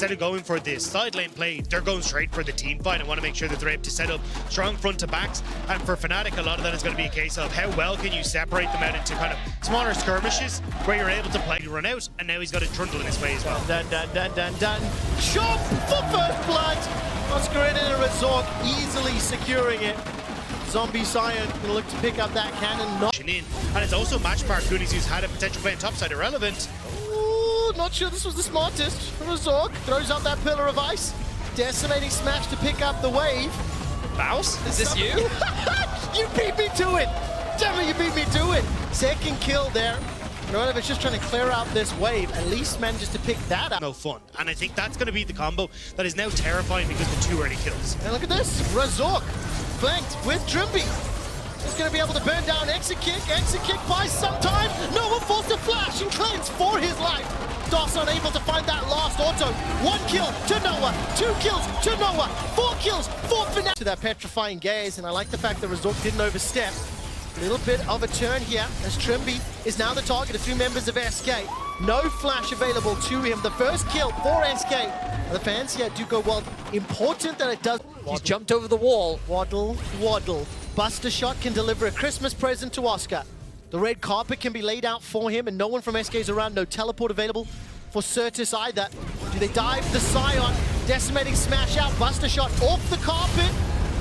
instead of going for this side lane play, they're going straight for the team fight and want to make sure that they're able to set up strong front to backs. And for Fnatic, a lot of that is going to be a case of how well can you separate them out into kind of smaller skirmishes where you're able to play to run out, and now he's got a trundle in his way as well. Dun. Shot for first blood. Oscar in and Razork easily securing it. Zombie Scion gonna look to pick up that cannon. And it's also match Marcoonies who's had a potential play on topside irrelevant. Ooh, not sure this was the smartest. Razork throws out that pillar of ice. Decimating smash to pick up the wave. Bouse? Is this you? You beat me to it! Damn it, you beat me to it! Second kill there. Irrelevant's just trying to clear out this wave. At least manages to pick that up. No fun. And I think that's going to be the combo that is now terrifying because of the 2 early kills. And look at this. Razork flanked with Trimby. He's going to be able to burn down exit kick. Exit kick buys some time. Noah falls to flash and cleanse for his life. DOS unable to find that last auto. 1 kill to Noah. 2 kills to Noah. 4 kills for Fnatic. To that petrifying gaze, and I like the fact that Razork didn't overstep. A little bit of a turn here as Trimby is now the target of 2 members of SK. No flash available to him. The first kill for SK. And the fans here do go wild. Important that it does. He's jumped over the wall. Waddle. Buster Shot can deliver a Christmas present to Oscar. The red carpet can be laid out for him and no one from SK is around. No teleport available for Certus either. Do they dive the Scion? Decimating smash out. Buster Shot off the carpet.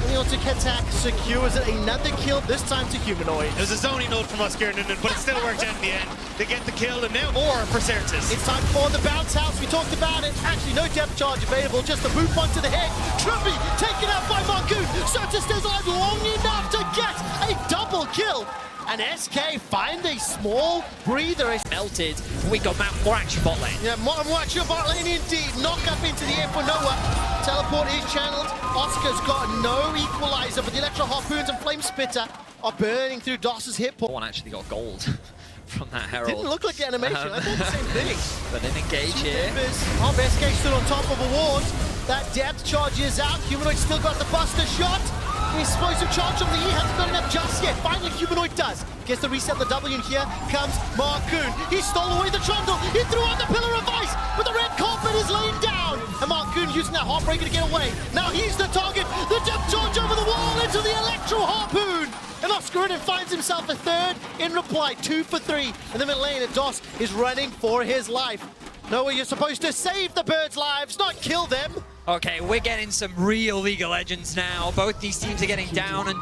And the auto attack secures it. Another kill, this time to Humanoid. It was a zoning note from Oscar, but it still worked out in the end. They get the kill, and now more for Certus. It's time for the bounce house. We talked about it. Actually, no depth charge available, just a boot punch to the head. Trimby taken out by Marcoon. Certus stays alive long enough to get a double kill. And SK find a small breather. Melted. We got more action bot lane. Yeah, more action bot lane indeed. Knock up into the air for Noah. Teleport is channeled. Oscar's got no equalizer, but the Electro Harpoons and Flame Spitter are burning through DOS's hit point. One actually got gold from that Herald. Didn't look like the animation. I thought the same thing. But then engage here. SK stood on top of a ward. That depth charge is out. Humanoid still got the Buster Shot. The explosive charge from the E hasn't got enough just yet. Finally, Humanoid does. Gets the reset the W, and here comes Marcoon. He stole away the trundle. He threw out the pillar of ice, but the red carpet is laying down. And Marcoon using that Heartbreaker to get away. Now he's the target. The depth charge over the wall into the Electro Harpoon. And Oscar finds himself a third in reply. 2 for 3. And the mid lane, and DOS is running for his life. Noah, you're supposed to save the birds' lives, not kill them. Okay, we're getting some real League of Legends now. Both these teams are getting down and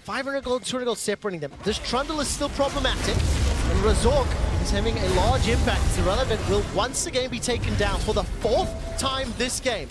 500 gold, 200 gold separating them. This trundle is still problematic, and Razork is having a large impact. It's irrelevant. Will once again be taken down for the 4th time this game.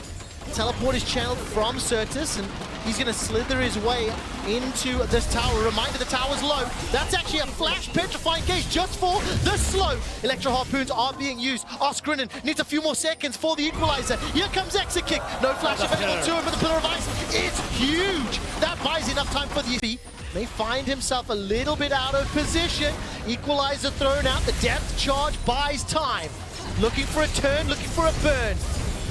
Teleport is channeled from Certus, and he's going to slither his way into this tower. Reminder, the tower's low. That's actually a flash petrifying case just for the slow. Electro Harpoons are being used. Oscar needs a few more seconds for the equalizer. Here comes exit kick. No flash available to him, but the pillar of ice is huge. That buys enough time for the EP. May find himself a little bit out of position. Equalizer thrown out. The depth charge buys time. Looking for a turn, looking for a burn.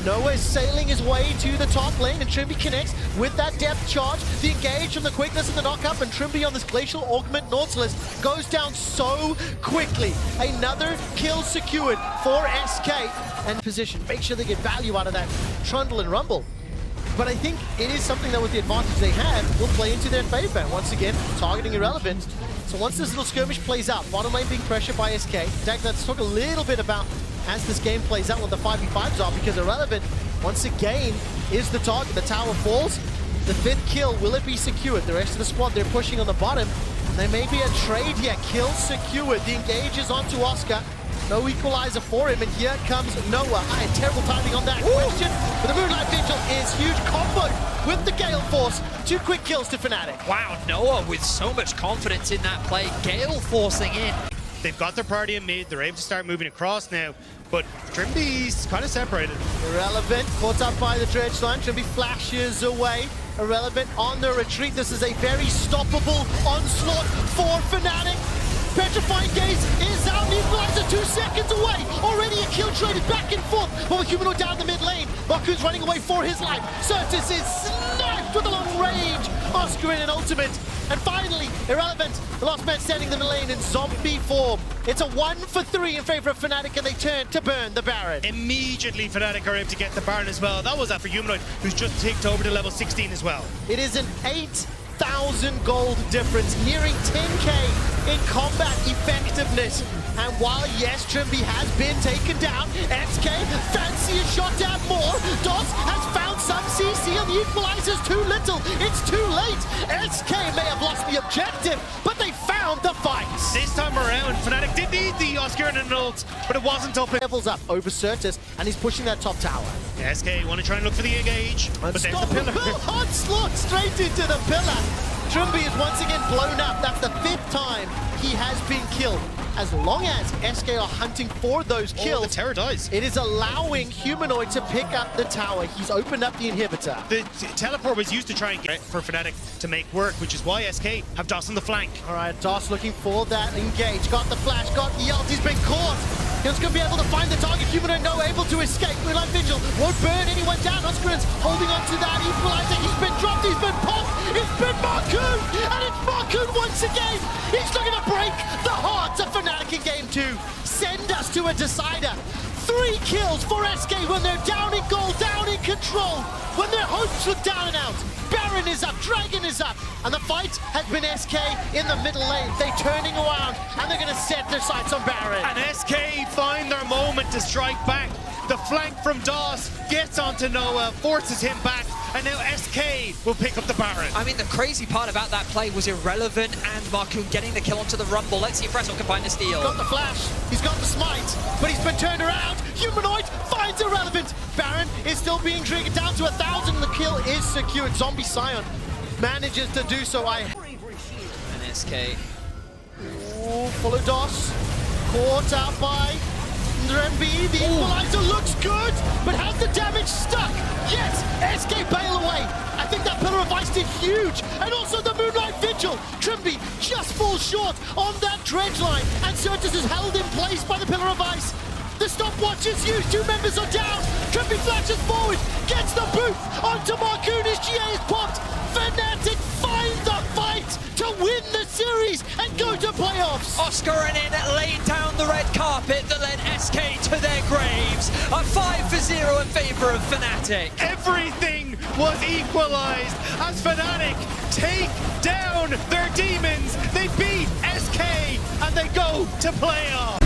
Noah is sailing his way to the top lane, and Trimby connects with that depth charge. The engage from the quickness of the knock-up, and Trimby on this Glacial Augment Nautilus goes down so quickly. Another kill secured for SK. And position, make sure they get value out of that Trundle and Rumble. But I think it is something that with the advantage they have will play into their favor. Once again, targeting irrelevant. So once this little skirmish plays out, bottom lane being pressured by SK. In fact, let's talk a little bit about as this game plays out what the 5v5s are, because irrelevant once again is the target. The tower falls. The 5th kill, will it be secured? The rest of the squad, they're pushing on the bottom. There may be a trade here. Kill secured. The engage is onto Oscar. No equalizer for him, and here comes Noah. I had terrible timing on that question, but the Moonlight Vigil is huge. Combo with the Gale Force. 2 quick kills to Fnatic. Wow, Noah with so much confidence in that play. Gale forcing in. They've got their party in mid. They're able to start moving across now, but Trimby's kind of separated. Irrelevant, caught up by the dredge line. Trimby flashes away. Irrelevant on the retreat. This is a very stoppable onslaught for Fnatic. Petrifying Gaze is out. Equalizer 2 seconds away. Already a kill traded back and forth. But with Humanoid down the mid lane, Baku's running away for his life. Certus is sniped with a long range. Oscar in an ultimate. And finally, Irrelevant, the last man standing in the lane in zombie form. It's a 1 for 3 in favor of Fnatic, and they turn to burn the Baron. Immediately, Fnatic are able to get the Baron as well. That was after Humanoid, who's just ticked over to level 16 as well. It is an 8,000 gold difference, nearing 10k in combat effectiveness. And while, yes, Trimby has been taken down, SK fancy a shot down more. DOS has found some CC and the equalizer's too little. It's too late. SK may have lost the objective, but they found the fight. This time around, Fnatic did need the Oscar and an ult, but it wasn't up. Levels up over Certus, and he's pushing that top tower. SK want to try and look for the engage, but there's the pillar. Onslaught straight into the pillar. Trimby is once again blown up. That's the 5th time he has been killed. As long as SK are hunting for those kills, the Terror dies. It is allowing Humanoid to pick up the tower. He's opened up the inhibitor. The teleport was used to try and get for Fnatic to make work, which is why SK have DOS on the flank. All right, DOS looking for that engage. Got the flash, got the ult. He's been caught. He's going to be able to find the target. Humanoid no able to escape. Moonlight Vigil won't burn anyone down. Oscarins holding on to that equalizer. He's been dropped. He's been popped. It's been Marcoon. And it's Marcoon once again. He's looking to break the heart of Fnatic in game 2. Send us to a decider. 3 kills for SK when they're down in goal, down in control. When their hopes look down and out. Baron is up, Dragon is up, and the fight has been SK in the middle lane. They're turning around, and they're going to set their sights on Baron. And SK find their moment to strike back. The flank from DOS gets onto Noah, forces him back, and now SK will pick up the Baron. I mean, the crazy part about that play was Irrelevant and Marcoon getting the kill onto the Rumble. Let's see if Wrestle can find the steal. He's got the flash, he's got the smite, but he's been turned around. Humanoid finds Irrelevant. Baron is still being triggered down to 1,000. The kill is secured. Zombie Scion manages to do so. And SK. Ooh, follow DOS. Caught out by Trimby. The equalizer looks good, but has the damage stuck? Yes, SK bail away. I think that Pillar of Ice did huge. And also the Moonlight Vigil. Trimby just falls short on that dredge line. And Certus is held in place by the Pillar of Ice. The stopwatch is used. 2 members are down. Trimby flashes forward, gets the boot onto Marcoon. His GA is popped. Fnatic find the fight to win the series and go to playoffs. Oscar and in laid down the red carpet that led SK to their graves. A 5-0 in favor of Fnatic. Everything was equalized as Fnatic take down their demons. They beat SK and they go to playoffs.